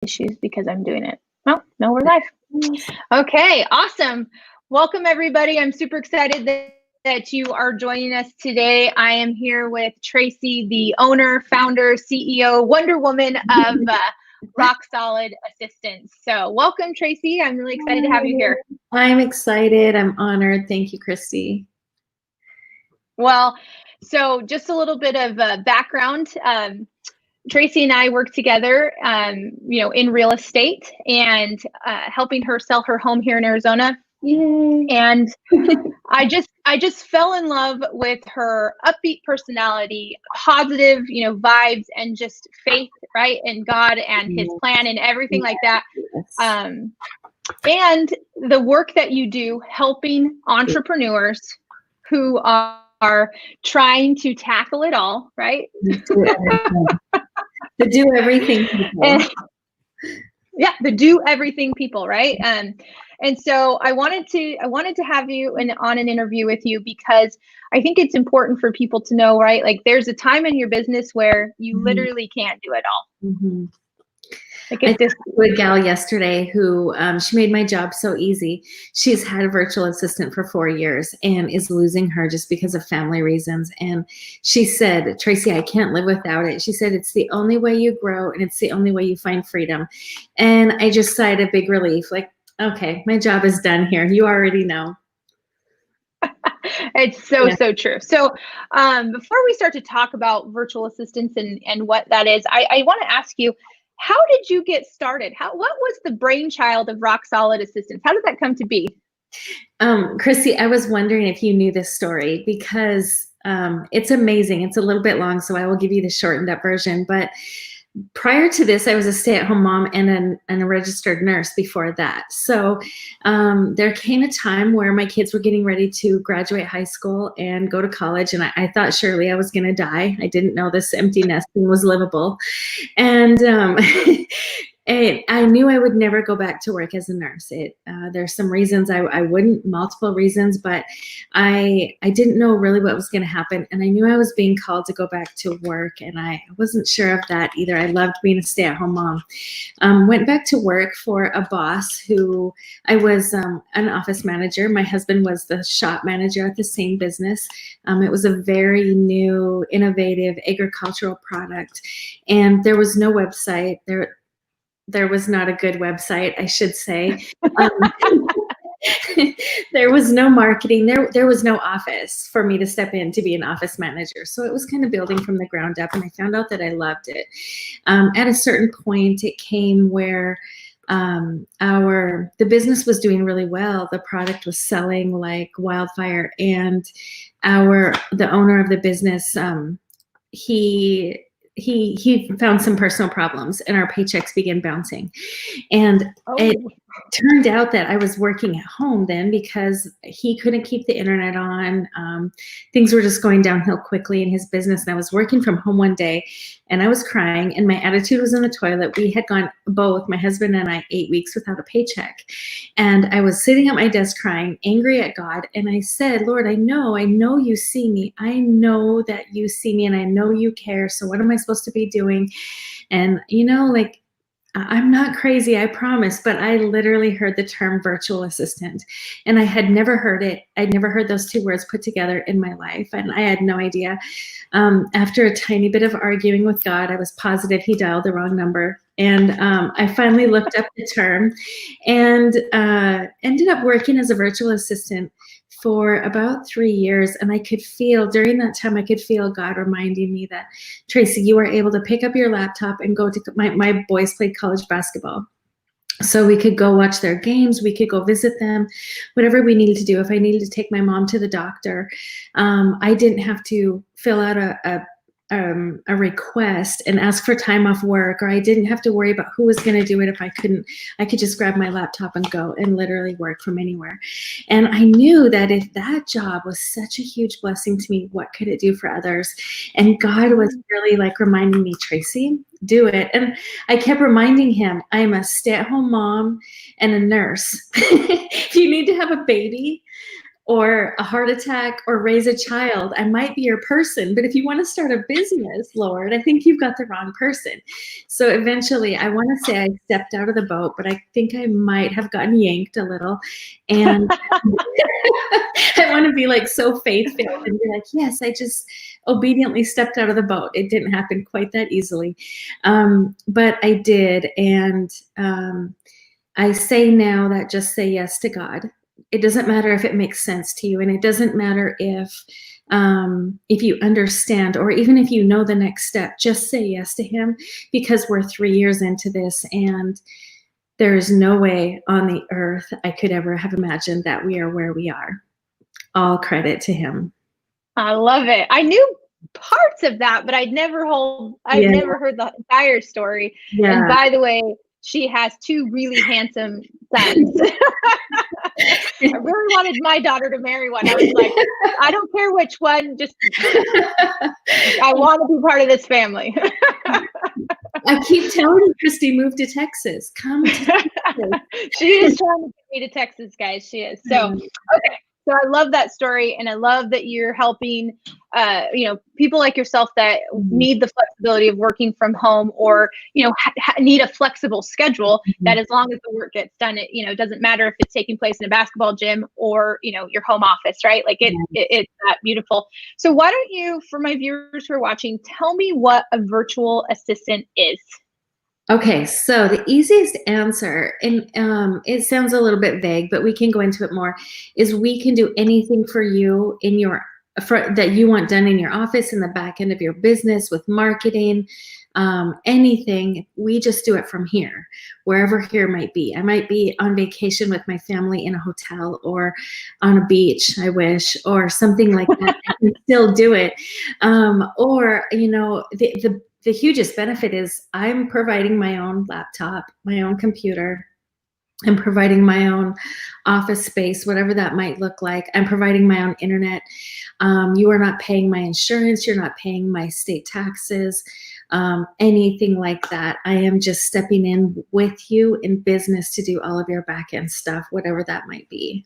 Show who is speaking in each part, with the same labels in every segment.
Speaker 1: issues because I'm doing it. Oh, no, we're live. Okay, awesome. Welcome, everybody. I'm super excited that you are joining us today. I am here with Tracy, the owner, founder, CEO, Wonder Woman of Rock Solid Assistance. So welcome, Tracy. I'm really excited to have you here.
Speaker 2: I'm excited. I'm honored. Thank you, Christy.
Speaker 1: Well, so just a little bit of background. Tracy and I work together, in real estate and helping her sell her home here in Arizona.
Speaker 2: Yay.
Speaker 1: And I just fell in love with her upbeat personality, positive, vibes, and just faith, right, in God and His plan and everything like that. And the work that you do helping entrepreneurs who are trying to tackle it all, right?
Speaker 2: To do everything people.
Speaker 1: Yeah, the do everything people, right? And so I wanted to have you on an interview with you because I think it's important for people to know, right? Like there's a time in your business where you literally can't do it all.
Speaker 2: Mm-hmm.
Speaker 1: Like
Speaker 2: I talked to a gal yesterday who she made my job so easy. She's had a virtual assistant for 4 years and is losing her just because of family reasons. And she said, Tracy, I can't live without it. She said, it's the only way you grow and it's the only way you find freedom. And I just sighed a big relief, like, okay, my job is done here. You already know.
Speaker 1: It's so true. So before we start to talk about virtual assistants and what that is, I want to ask you, how did you get started? What was the brainchild of Rock Solid Assistance? How did that come to be?
Speaker 2: Chrissy, I was wondering if you knew this story because it's amazing. It's a little bit long, so I will give you the shortened up version. But prior to this, I was a stay-at-home mom and a registered nurse before that. So there came a time where my kids were getting ready to graduate high school and go to college. And I thought surely I was going to die. I didn't know this empty nesting was livable. And and I knew I would never go back to work as a nurse. There's some reasons I wouldn't, multiple reasons, but I didn't know really what was going to happen. And I knew I was being called to go back to work, and I wasn't sure of that either. I loved being a stay-at-home mom. Went back to work for a boss who I was an office manager. My husband was the shop manager at the same business. It was a very new, innovative agricultural product, and there was no website. There was not a good website, I should say. There was no marketing. There was no office for me to step in to be an office manager. So it was kind of building from the ground up, and I found out that I loved it. At a certain point, it came where the business was doing really well. The product was selling like wildfire, and the owner of the business, he found some personal problems, and our paychecks began bouncing. And it turned out that I was working at home then because he couldn't keep the internet on. Things were just going downhill quickly in his business. And I was working from home one day and I was crying and my attitude was in the toilet. We had gone both, my husband and I, 8 weeks without a paycheck. And I was sitting at my desk crying, angry at God. And I said, Lord, I know you see me. I know that you see me and I know you care. So what am I supposed to be doing? And I'm not crazy, I promise, but I literally heard the term virtual assistant and I had never heard it. I'd never heard those two words put together in my life. And I had no idea. After a tiny bit of arguing with God, I was positive he dialed the wrong number. And I finally looked up the term and ended up working as a virtual assistant for about 3 years. And during that time, I could feel God reminding me that, Tracy, you were able to pick up your laptop and go to, my boys played college basketball. So we could go watch their games. We could go visit them, whatever we needed to do. If I needed to take my mom to the doctor, I didn't have to fill out a request and ask for time off work, or I didn't have to worry about who was going to do it if I couldn't. I could just grab my laptop and go and literally work from anywhere. And I knew that if that job was such a huge blessing to me, what could it do for others? And God was really reminding me, Tracy, do it. And I kept reminding him, I'm a stay-at-home mom and a nurse. If you need to have a baby, or a heart attack or raise a child, I might be your person. But if you want to start a business, Lord, I think you've got the wrong person. So eventually, I want to say I stepped out of the boat, but I think I might have gotten yanked a little. And I want to be like so faith-filled and be like, yes, I just obediently stepped out of the boat. It didn't happen quite that easily. But I did. And I say now that just say yes to God. It doesn't matter if it makes sense to you, and it doesn't matter if you understand, or even if you know the next step, just say yes to him, because we're 3 years into this, and there is no way on the earth I could ever have imagined that we are where we are. All credit to him.
Speaker 1: I love it. I knew parts of that, but I'd never heard the entire story.
Speaker 2: Yeah.
Speaker 1: And by the way, she has 2 really handsome sons. I really wanted my daughter to marry one. I was like, I don't care which one, just I want to be part of this family.
Speaker 2: I keep telling her, Christy, move to Texas. Come to Texas.
Speaker 1: She is trying to get me to Texas, guys. She is. So, okay. So I love that story, and I love that you're helping, people like yourself that need the flexibility of working from home, or need a flexible schedule. That as long as the work gets done, it doesn't matter if it's taking place in a basketball gym or your home office, right? Like it's that beautiful. So why don't you, for my viewers who are watching, tell me what a virtual assistant is?
Speaker 2: Okay, so the easiest answer, and it sounds a little bit vague, but we can go into it more, is we can do anything for you that you want done in your office, in the back end of your business, with marketing, anything. We just do it from here, wherever here might be. I might be on vacation with my family in a hotel or on a beach, I wish, or something like that. I can still do it. The hugest benefit is I'm providing my own laptop, my own computer. I'm providing my own office space, whatever that might look like. I'm providing my own internet. You are not paying my insurance. You're not paying my state taxes, anything like that. I am just stepping in with you in business to do all of your back end stuff, whatever that might be.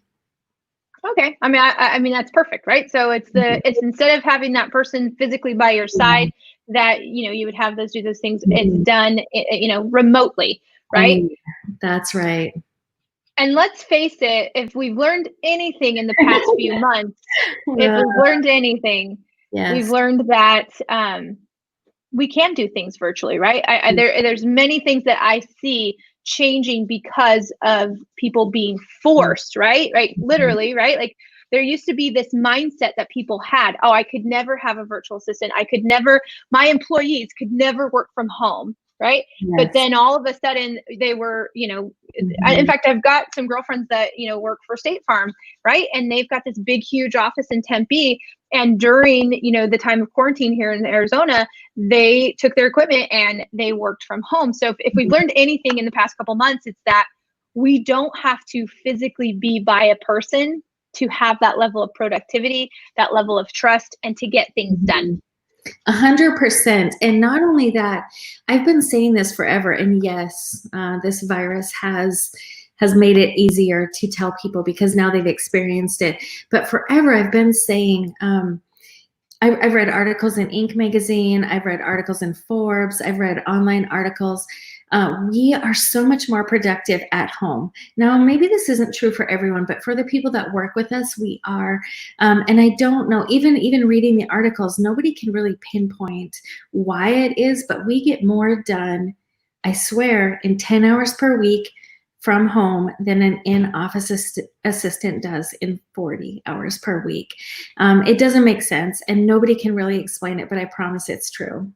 Speaker 1: Okay. I mean, that's perfect, right? So it's instead of having that person physically by your side, that, you would have do those things. It's done, remotely, right?
Speaker 2: That's right.
Speaker 1: And let's face it, if we've learned anything in the past few months, if we've learned anything, we've learned that we can do things virtually, right? There's many things that I see changing because of people being forced, right? Literally, right? Like there used to be this mindset that people had, oh, I could never have a virtual assistant. My employees could never work from home, right? Yes. But then all of a sudden they were, in fact, I've got some girlfriends that, work for State Farm, right? And they've got this big, huge office in Tempe. And during, the time of quarantine here in Arizona, they took their equipment and they worked from home. So if we've learned anything in the past couple months, it's that we don't have to physically be by a person to have that level of productivity, that level of trust, and to get things done.
Speaker 2: 100%. And not only that, I've been saying this forever. And yes, this virus has made it easier to tell people because now they've experienced it. But forever, I've been saying, I've read articles in Inc. magazine. I've read articles in Forbes. I've read online articles. We are so much more productive at home. Now, maybe this isn't true for everyone, but for the people that work with us, we are. And I don't know, even reading the articles, nobody can really pinpoint why it is, but we get more done, I swear, in 10 hours per week from home than an in-office assistant does in 40 hours per week. It doesn't make sense, and nobody can really explain it, but I promise it's true.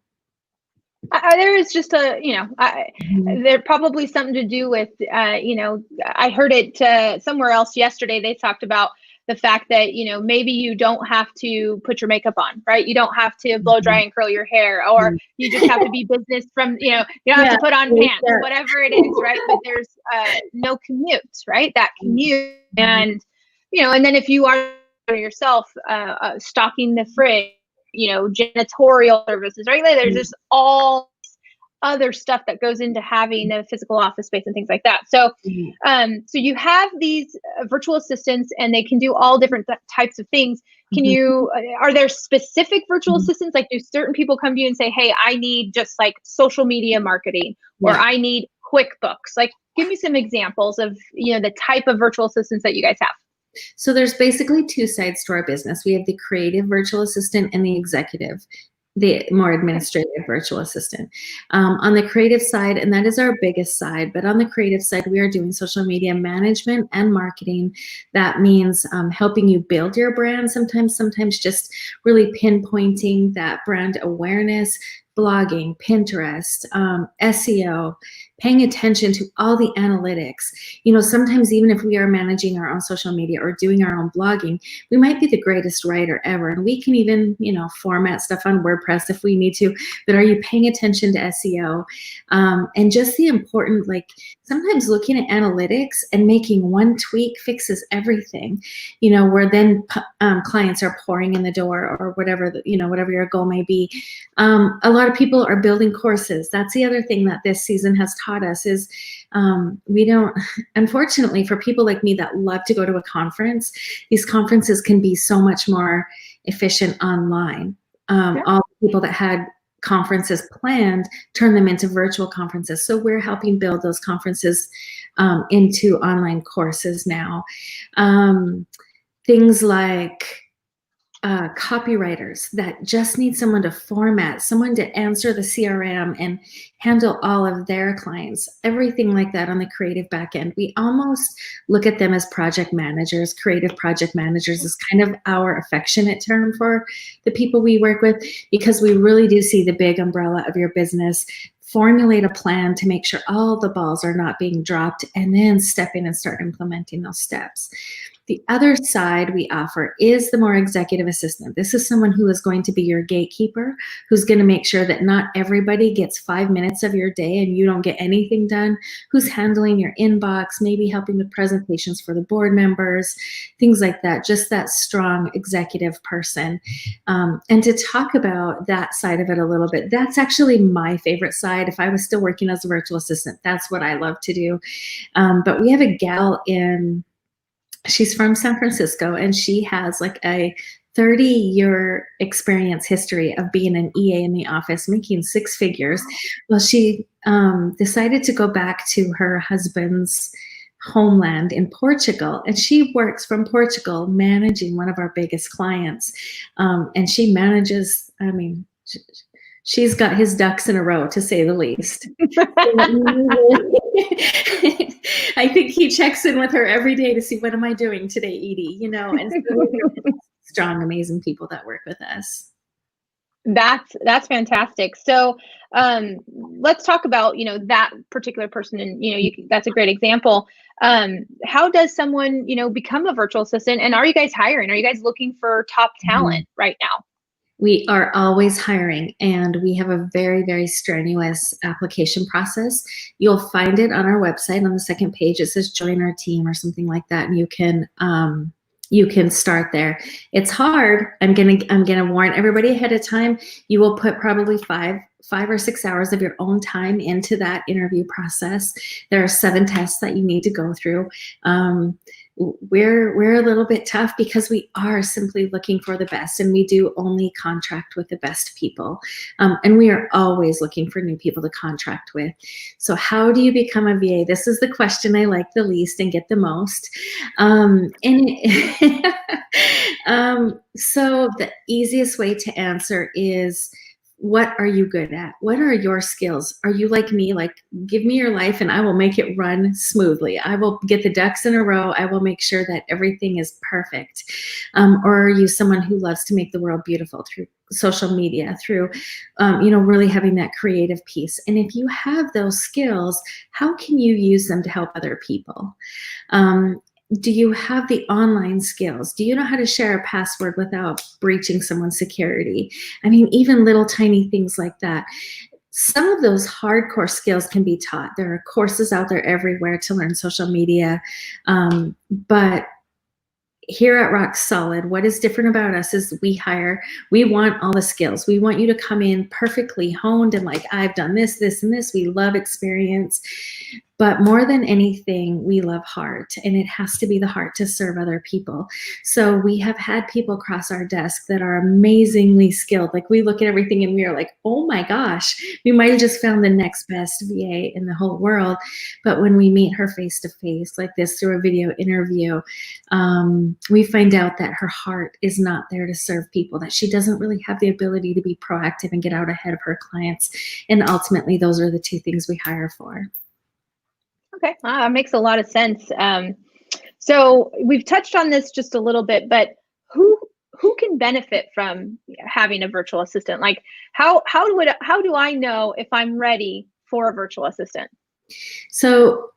Speaker 1: There is just there's probably something to do with, I heard it somewhere else yesterday. They talked about the fact that, maybe you don't have to put your makeup on, right? You don't have to blow dry and curl your hair, or you just have to be business from, you don't have to put on pants, whatever it is, right? But there's no commute, right? That commute. And, and then if you are yourself stocking the fridge, janitorial services, right? There's just all other stuff that goes into having a physical office space and things like that. So, so you have these virtual assistants, and they can do all different types of things. Can you, are there specific virtual assistants? Like, do certain people come to you and say, hey, I need just like social media marketing, or I need QuickBooks? Like, give me some examples of, the type of virtual assistants that you guys have.
Speaker 2: So there's basically two sides to our business. We have the creative virtual assistant and the executive, the more administrative virtual assistant. On the creative side, and that is our biggest side, but on the creative side, we are doing social media management and marketing. That means helping you build your brand, sometimes just really pinpointing that brand awareness, blogging, Pinterest, SEO, paying attention to all the analytics. Sometimes even if we are managing our own social media or doing our own blogging, we might be the greatest writer ever. And we can even, format stuff on WordPress if we need to, but are you paying attention to SEO? And just the important, sometimes looking at analytics and making one tweak fixes everything, where then clients are pouring in the door, or whatever, whatever your goal may be. A lot of people are building courses. That's the other thing that this season has taught us is we don't, unfortunately, for people like me that love to go to a conference, these conferences can be so much more efficient online. All the people that had conferences planned turn them into virtual conferences. So we're helping build those conferences into online courses now. Things like copywriters that just need someone to format, someone to answer the CRM and handle all of their clients, everything like that on the creative back end. We almost look at them as project managers. Creative project managers is kind of our affectionate term for the people we work with, because we really do see the big umbrella of your business, formulate a plan to make sure all the balls are not being dropped, and then step in and start implementing those steps. The other side we offer is the more executive assistant. This is someone who is going to be your gatekeeper, who's going to make sure that not everybody gets 5 minutes of your day and you don't get anything done, who's handling your inbox, maybe helping with presentations for the board members, things like that, just that strong executive person. And to talk about that side of it a little bit, that's actually my favorite side. If I was still working as a virtual assistant, that's what I love to do. But we have a gal she's from San Francisco, and she has like a 30-year experience history of being an EA in the office, making 6 figures. Well, she decided to go back to her husband's homeland in Portugal, and she works from Portugal managing one of our biggest clients. And she manages, she's got his ducks in a row, to say the least. I think he checks in with her every day to see, what am I doing today, Edie? And so strong, amazing people that work with us.
Speaker 1: That's fantastic. So let's talk about, that particular person, and, that's a great example. How does someone, become a virtual assistant, and are you guys hiring? Are you guys looking for top talent right now?
Speaker 2: We are always hiring, and we have a very, very strenuous application process. You'll find it on our website on the second page. It says join our team or something like that, and you can start there. It's hard. I'm gonna warn everybody ahead of time. You will put probably 5 or 6 hours of your own time into that interview process. There are 7 tests that you need to go through. We're a little bit tough because we are simply looking for the best, and we do only contract with the best people. And we are always looking for new people to contract with. So how do you become a VA? This is the question I like the least and get the most. So the easiest way to answer is, what are you good at? What are your skills? Are you like me? Like, give me your life and I will make it run smoothly. I will get the ducks in a row. I will make sure that everything is perfect. Or are you someone who loves to make the world beautiful through social media, through, really having that creative piece? And if you have those skills, how can you use them to help other people? Do you have the online skills? Do you know how to share a password without breaching someone's security? Even little tiny things like that. Some of those hardcore skills can be taught. There are courses out there everywhere to learn social media, but here at Rock Solid, what is different about us is we want all the skills. We want you to come in perfectly honed and like, I've done this, this, and this. We love experience. But more than anything, we love heart, and it has to be the heart to serve other people. So we have had people cross our desk that are amazingly skilled. Like we look at everything and we are like, oh my gosh, we might have just found the next best VA in the whole world. But when we meet her face to face like this through a video interview, we find out that her heart is not there to serve people, that she doesn't really have the ability to be proactive and get out ahead of her clients. And ultimately, those are the two things we hire for.
Speaker 1: Okay, that makes a lot of sense. So we've touched on this just a little bit, but who can benefit from having a virtual assistant? Like how do I know if I'm ready for a virtual assistant?
Speaker 2: So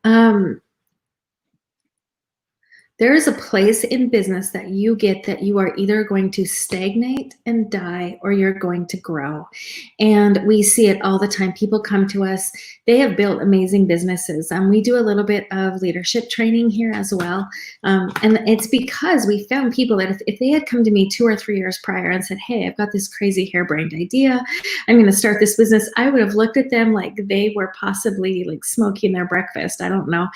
Speaker 2: there is a place in business that you get that you are either going to stagnate and die or you're going to grow. And we see it all the time. People come to us, they have built amazing businesses. We do a little bit of leadership training here as well. And it's because we found people that if they had come to me 2 or 3 years prior and said, hey, I've got this crazy harebrained idea, I'm going to start this business, I would have looked at them like they were possibly like smoking their breakfast. I don't know.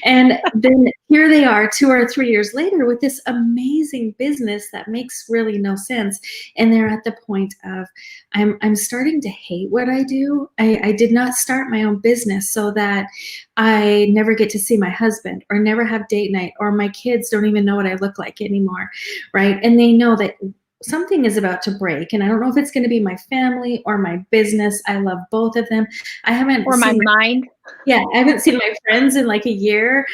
Speaker 2: And then here they are 2 or 3 years later with this amazing business that makes really no sense. And they're at the point of, I'm starting to hate what I do. I did not start my own business so that I never get to see my husband or never have date night, or my kids don't even know what I look like anymore, right? And they know that something is about to break, and I don't know if it's going to be my family or my business. I love both of them. I haven't
Speaker 1: or my mind.
Speaker 2: Yeah, I haven't seen my friends in like a year.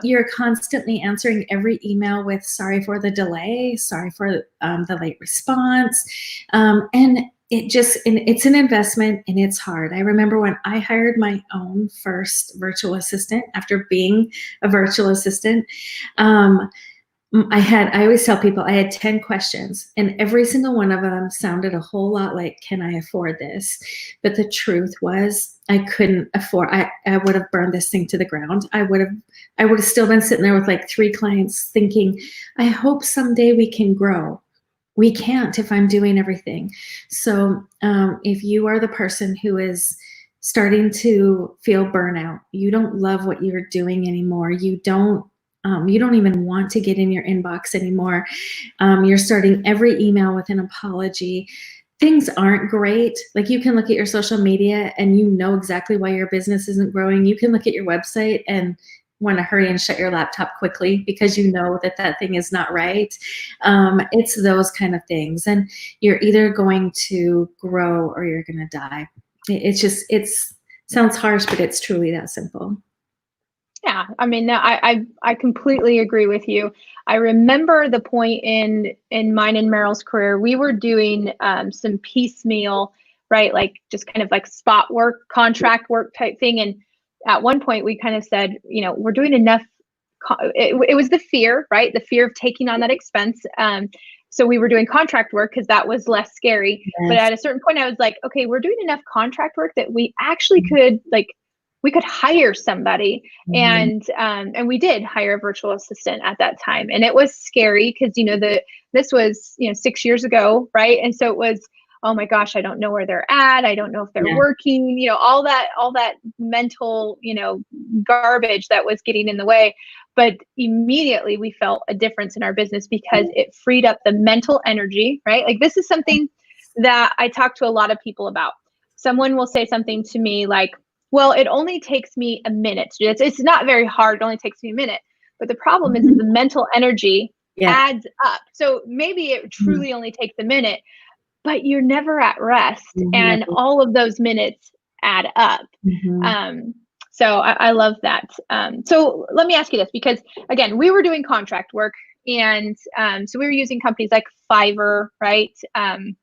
Speaker 2: You're constantly answering every email with sorry for the delay, sorry for the late response, and it's an investment and it's hard. I remember when I hired my own first virtual assistant after being a virtual assistant. I always tell people I had 10 questions, and every single one of them sounded a whole lot like, can I afford this? But the truth was I couldn't afford, I would have burned this thing to the ground. I would have still been sitting there with like 3 clients thinking, I hope someday we can grow. We can't if I'm doing everything. So if you are the person who is starting to feel burnout, you don't love what you're doing anymore, you don't even want to get in your inbox anymore. You're starting every email with an apology. Things aren't great. Like you can look at your social media and you know exactly why your business isn't growing. You can look at your website and want to hurry and shut your laptop quickly because you know that thing is not right. It's those kind of things. And you're either going to grow or you're going to die. It sounds harsh, but it's truly that simple.
Speaker 1: Yeah, I mean, I completely agree with you. I remember the point in mine and Meryl's career, we were doing some piecemeal, right? Like just kind of like spot work, contract work type thing. And at one point we kind of said, we're doing enough. It was the fear, right? The fear of taking on that expense. So we were doing contract work because that was less scary. Yes. But at a certain point I was like, okay, we're doing enough contract work that we actually could we could hire somebody. Mm-hmm. And we did hire a virtual assistant at that time. And it was scary because, this was, 6 years ago. Right. And so it was, oh my gosh, I don't know where they're at. I don't know if they're working, all that mental, garbage that was getting in the way. But immediately we felt a difference in our business because it freed up the mental energy, right? Like this is something that I talk to a lot of people about. Someone will say something to me like, well, it only takes me a minute. It's not very hard. It only takes me a minute. But the problem is the mental energy adds up. So maybe it truly only takes a minute, but you're never at rest. And all of those minutes add up. So I love that. So let me ask you this, because again, we were doing contract work, and so we were using companies like Fiverr, right? Different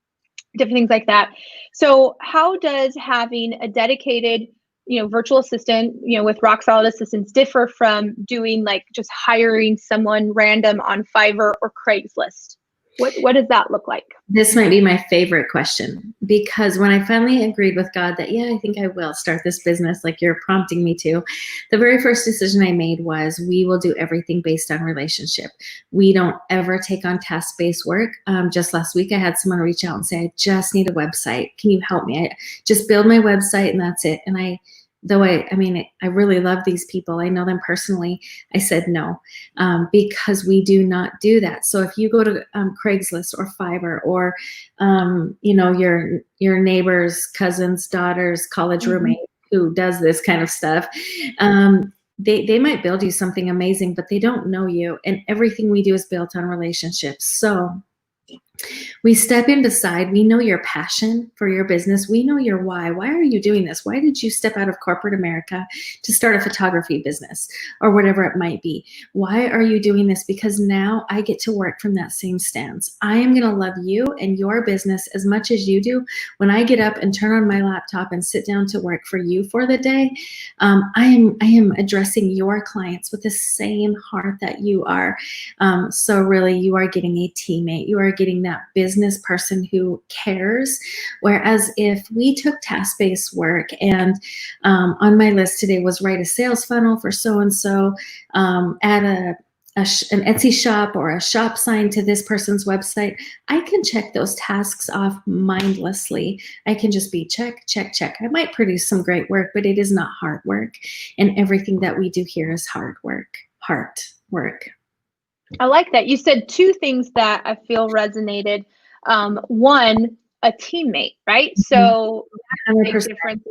Speaker 1: things like that. So how does having a dedicated virtual assistant, with Rock Solid Assistants differ from doing like just hiring someone random on Fiverr or Craigslist? What does that look like?
Speaker 2: This might be my favorite question, because when I finally agreed with God that, yeah, I think I will start this business like you're prompting me to, the very first decision I made was we will do everything based on relationship. We don't ever take on task-based work. Just last week, I had someone reach out and say, I just need a website. Can you help me? I just build my website and that's it. And I really love these people. I know them personally. I said no, because we do not do that. So if you go to Craigslist or Fiverr or, your neighbor's cousin's daughter's college roommate who does this kind of stuff, they might build you something amazing, but they don't know you. And everything we do is built on relationships. So we step in beside, we know your passion for your business. We know your why. Why are you doing this? Why did you step out of corporate America to start a photography business or whatever it might be? Why are you doing this? Because now I get to work from that same stance. I am going to love you and your business as much as you do. When I get up and turn on my laptop and sit down to work for you for the day, I am addressing your clients with the same heart that you are. So really, you are getting a teammate. You are getting that business person who cares. Whereas if we took task-based work and on my list today was write a sales funnel for so-and-so, add an Etsy shop or a shop sign to this person's website, I can check those tasks off mindlessly. I can just be check, check, check. I might produce some great work, but it is not hard work. And everything that we do here is hard work, heart work.
Speaker 1: I like that. You said two things that I feel resonated. One, a teammate, right? So that makes a difference.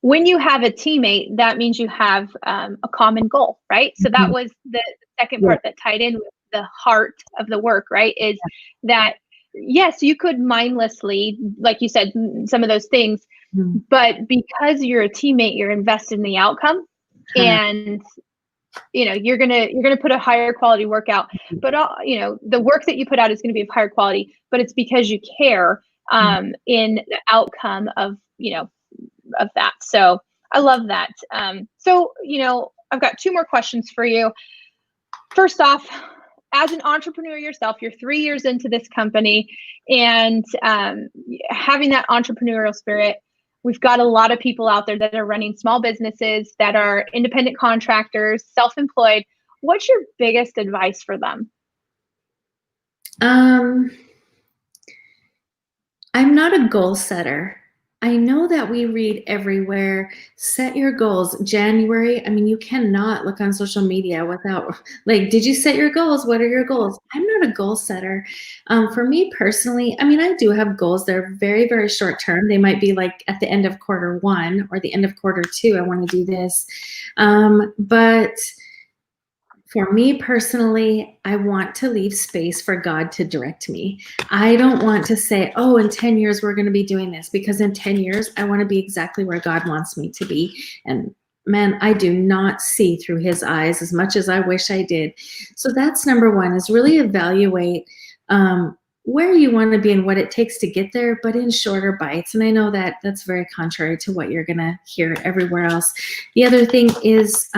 Speaker 1: When you have a teammate, that means you have a common goal, right? So that was the second part that tied in with the heart of the work, right? Is that, yes, you could mindlessly, like you said, some of those things, but because you're a teammate, you're invested in the outcome, and you're gonna put a higher quality work out. But the work that you put out is going to be of higher quality, but it's because you care in the outcome of of that. So I love that. So I've got two more questions for you. First off, as an entrepreneur yourself, you're 3 years into this company, and having that entrepreneurial spirit. We've got a lot of people out there that are running small businesses, that are independent contractors, self-employed. What's your biggest advice for them?
Speaker 2: I'm not a goal setter. I know that we read everywhere, set your goals. January, you cannot look on social media without, did you set your goals? What are your goals? I'm not a goal setter. For me personally, I do have goals. They're very, very short term. They might be like at the end of quarter 1 or the end of quarter 2, I want to do this. But for me personally, I want to leave space for God to direct me. I don't want to say, oh, in 10 years, we're going to be doing this, because in 10 years, I want to be exactly where God wants me to be. And man, I do not see through his eyes as much as I wish I did. So that's number one, is really evaluate where you want to be and what it takes to get there, but in shorter bites. And I know that that's very contrary to what you're going to hear everywhere else. The other thing is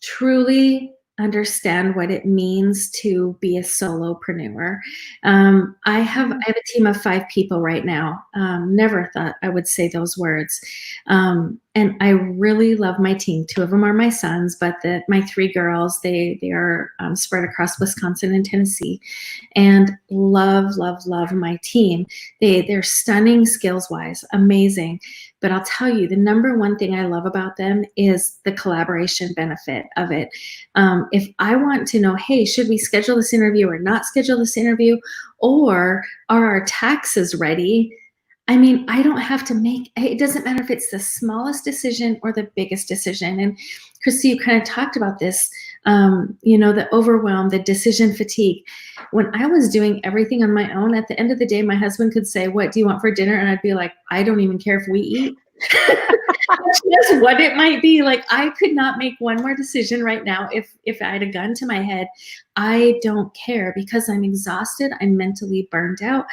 Speaker 2: truly understand what it means to be a solopreneur. I have a team of 5 people right now. Never thought I would say those words. And I really love my team. 2 of them are my sons, but my 3 girls, they are spread across Wisconsin and Tennessee, and love my team. They're stunning skills-wise, amazing. But I'll tell you, the number one thing I love about them is the collaboration benefit of it. If I want to know, hey, should we schedule this interview or not schedule this interview? Or are our taxes ready? I don't have to it doesn't matter if it's the smallest decision or the biggest decision. And Christy, you kind of talked about this, the overwhelm, the decision fatigue. When I was doing everything on my own, at the end of the day, my husband could say, what do you want for dinner? And I'd be like, I don't even care if we eat. Just what it might be. I could not make one more decision right now if I had a gun to my head. I don't care, because I'm exhausted. I'm mentally burned out.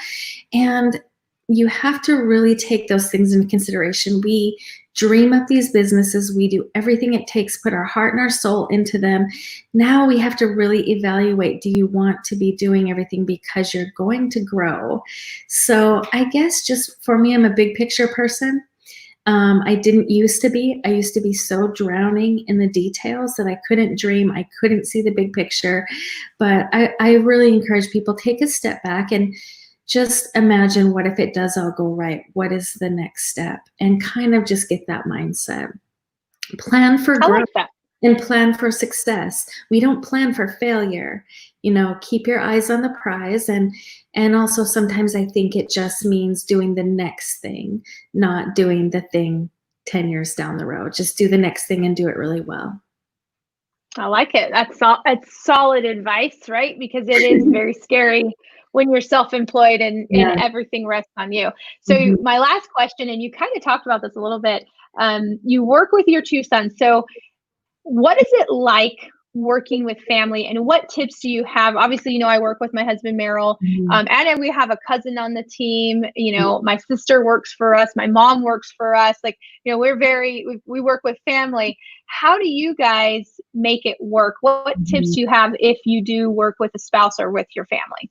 Speaker 2: And you have to really take those things into consideration. We dream up these businesses. We do everything it takes, put our heart and our soul into them. Now we have to really evaluate, do you want to be doing everything because you're going to grow? So I guess just for me, I'm a big picture person. I didn't used to be. I used to be so drowning in the details that I couldn't dream. I couldn't see the big picture. But I really encourage people, take a step back and just imagine, what if it does all go right? What is the next step? And kind of just get that mindset. Plan for growth.
Speaker 1: I like that.
Speaker 2: And plan for success. We don't plan for failure. You know, keep your eyes on the prize. And also sometimes I think it just means doing the next thing, not doing the thing 10 years down the road. Just do the next thing and do it really well.
Speaker 1: I like it. That's solid advice, right? Because it is very scary when you're self-employed and everything rests on you. So my last question, and you kind of talked about this a little bit, you work with your two sons. So what is it like working with family, and what tips do you have? Obviously, you know, I work with my husband, Merrill, and we have a cousin on the team. You know, my sister works for us. My mom works for us. Like, you know, we work with family. How do you guys make it work? What tips do you have if you do work with a spouse or with your family?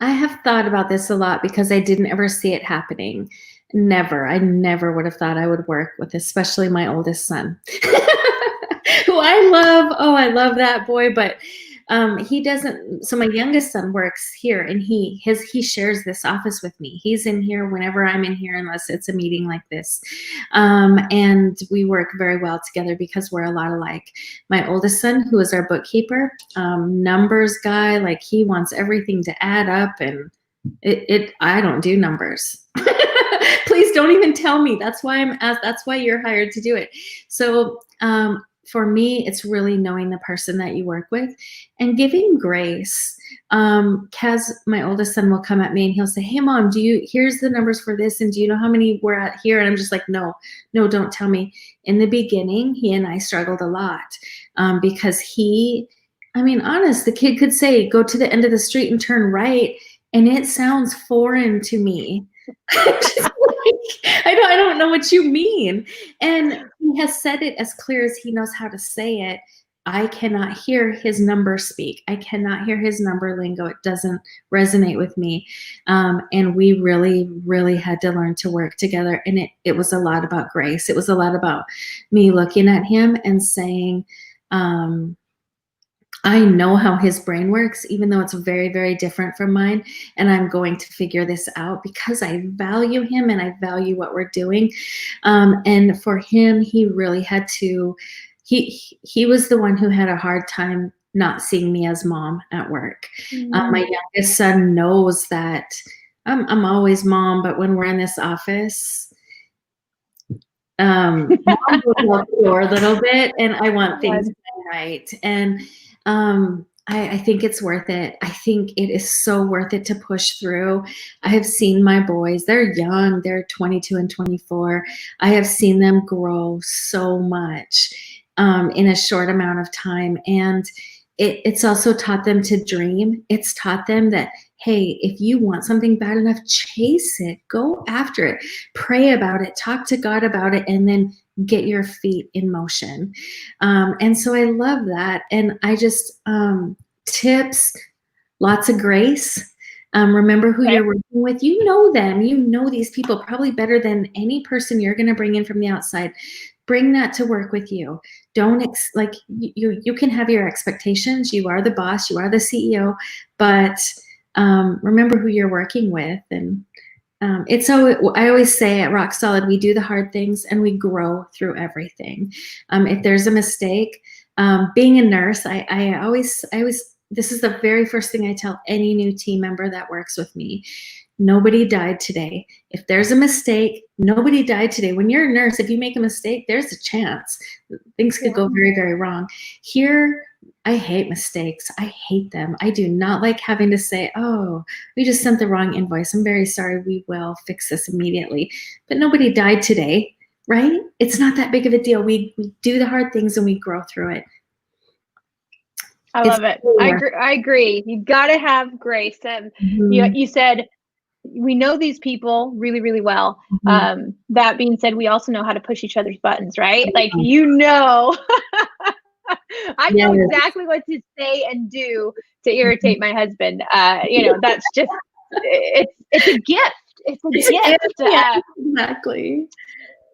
Speaker 2: I have thought about this a lot because I didn't ever see it happening. I never would have thought I would work with, especially my oldest son, who I love. Oh, I love that boy, but he doesn't. So my youngest son works here, and he shares this office with me. He's in here whenever I'm in here, unless it's a meeting like this. And we work very well together because we're a lot alike. My oldest son, who is our bookkeeper, numbers guy, like he wants everything to add up, and I don't do numbers. Please don't even tell me. That's why you're hired to do it. So for me, it's really knowing the person that you work with and giving grace. Kaz, my oldest son, will come at me and he'll say, "Hey mom, here's the numbers for this, and do you know how many we're at here?" And I'm just like, no, don't tell me. In the beginning, he and I struggled a lot because honest, the kid could say, "Go to the end of the street and turn right," and it sounds foreign to me. I don't know what you mean. And he has said it as clear as he knows how to say it. I cannot hear his number speak. I cannot hear his number lingo. It doesn't resonate with me. And we really, really had to learn to work together. And it was a lot about grace. It was a lot about me looking at him and saying, I know how his brain works, even though it's very, very different from mine. And I'm going to figure this out because I value him and I value what we're doing. And for him, he really had to, he was the one who had a hard time not seeing me as mom at work. My youngest son knows that I'm always mom, but when we're in this office, mom goes out the door a little bit, and I want things done right. And I think it's worth it. I think it is so worth it to push through. I have seen my boys, they're young, they're 22 and 24. I have seen them grow so much in a short amount of time. And it's also taught them to dream. It's taught them that, hey, if you want something bad enough, chase it, go after it, pray about it, talk to God about it, and then get your feet in motion. And so I love that. And I just, tips, lots of grace. Remember who you're working with. You know them. You know these people probably better than any person you're going to bring in from the outside. Bring that to work with you. Don't you can have your expectations. You are the boss. You are the CEO. But remember who you're working with. And I always say at Rock Solid, we do the hard things and we grow through everything. If there's a mistake, being a nurse, I always, this is the very first thing I tell any new team member that works with me. Nobody died today. If there's a mistake, nobody died today. When you're a nurse, if you make a mistake, there's a chance. Things could go very, very wrong. Here, I hate mistakes. I hate them. I do not like having to say, "Oh, we just sent the wrong invoice. I'm very sorry. We will fix this immediately." But nobody died today, right? It's not that big of a deal. We do the hard things and we grow through it.
Speaker 1: I love it. I agree. You got to have grace. And you said, we know these people really, really well. That being said, we also know how to push each other's buttons, right? Like, you know, I know exactly what to say and do to irritate my husband. You know, that's just, it's a gift. It's a gift.
Speaker 2: Yeah, exactly.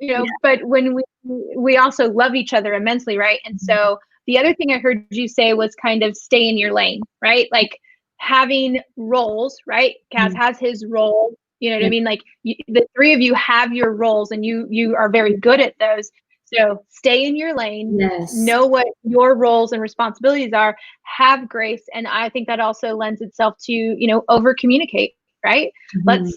Speaker 1: You know, but when we also love each other immensely, right? And so the other thing I heard you say was kind of stay in your lane, right? Like having roles, right? Kaz has his role, you know what I mean? Like the three of you have your roles and you are very good at those. So stay in your lane, know what your roles and responsibilities are, have grace. And I think that also lends itself to, you know, over communicate, right? Let's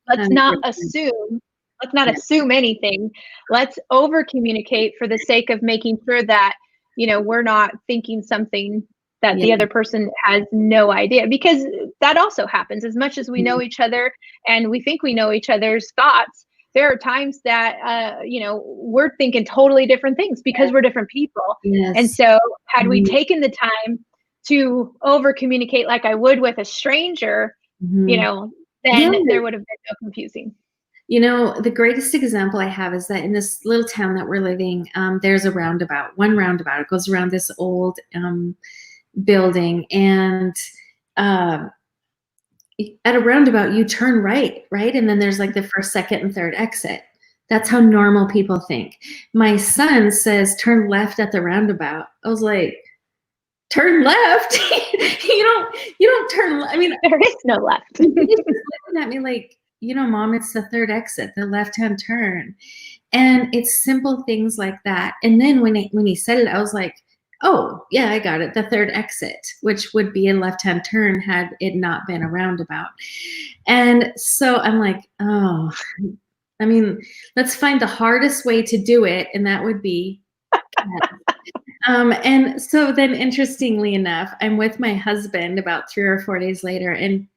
Speaker 1: not assume. Let's not assume anything. Let's over communicate for the sake of making sure that, you know, we're not thinking something that the other person has no idea, because that also happens. As much as we know each other and we think we know each other's thoughts, there are times that, you know, we're thinking totally different things because we're different people. And so had we taken the time to over communicate like I would with a stranger, you know, then there would have been no confusing.
Speaker 2: You know, the greatest example I have is that in this little town that we're living, there's a roundabout, one roundabout. It goes around this old building. And at a roundabout, you turn right? And then there's like the first, second, and third exit. That's how normal people think. My son says, turn left at the roundabout. I was like, turn left? you don't turn. I mean,
Speaker 1: there is no left.
Speaker 2: He's looking at me like, you know, Mom, it's the third exit, the left-hand turn. And it's simple things like that. And then when he said it, I was like, oh, yeah, I got it. The third exit, which would be a left-hand turn had it not been a roundabout. And so I'm like, oh, I mean, let's find the hardest way to do it. And that would be and so then interestingly enough, I'm with my husband about 3 or 4 days later, and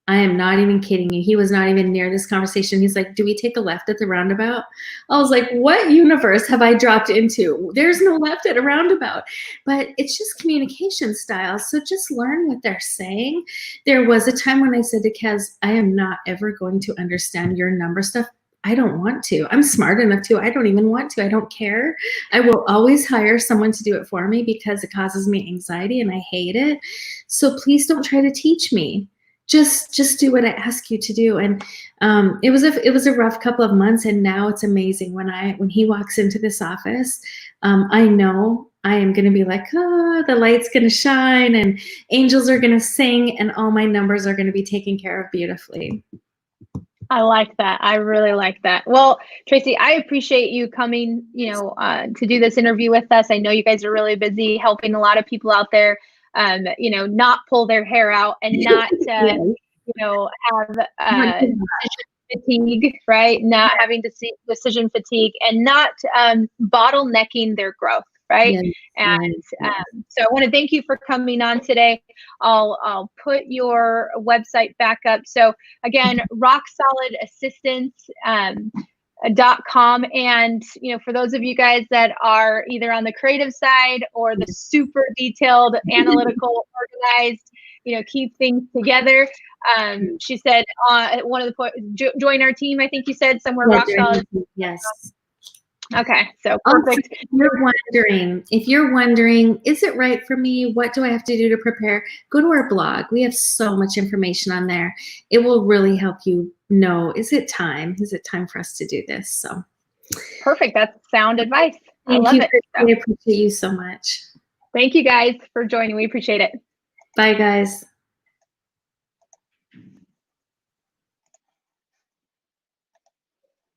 Speaker 2: I am not even kidding you. He was not even near this conversation. He's like, do we take a left at the roundabout? I was like, what universe have I dropped into? There's no left at a roundabout. But it's just communication styles. So just learn what they're saying. There was a time when I said to Kaz, I am not ever going to understand your number stuff. I don't want to. I'm smart enough to. I don't even want to. I don't care. I will always hire someone to do it for me because it causes me anxiety and I hate it. So please don't try to teach me. Just do what I ask you to do. And it was a rough couple of months, and now it's amazing when he walks into this office. I know I am going to be like, oh, the light's going to shine and angels are going to sing and all my numbers are going to be taken care of beautifully.
Speaker 1: I like that. I really like that. Well, Tracy, I appreciate you coming, you know, to do this interview with us. I know you guys are really busy helping a lot of people out there, you know, not pull their hair out and not, you know, have decision fatigue, right? Not having decision fatigue and not bottlenecking their growth. Right. And so I want to thank you for coming on today. I'll put your website back up. So again, rocksolidassistance.com. And, you know, for those of you guys that are either on the creative side or the super detailed, analytical, organized, you know, keep things together. She said one of the points, join our team. I think you said somewhere rock solid.
Speaker 2: Yes.
Speaker 1: Okay, so perfect.
Speaker 2: If you're wondering, is it right for me? What do I have to do to prepare? Go to our blog. We have so much information on there. It will really help you know, is it time? Is it time for us to do this? So
Speaker 1: perfect. That's sound advice. I love it.
Speaker 2: I appreciate you so much.
Speaker 1: Thank you guys for joining. We appreciate it.
Speaker 2: Bye, guys.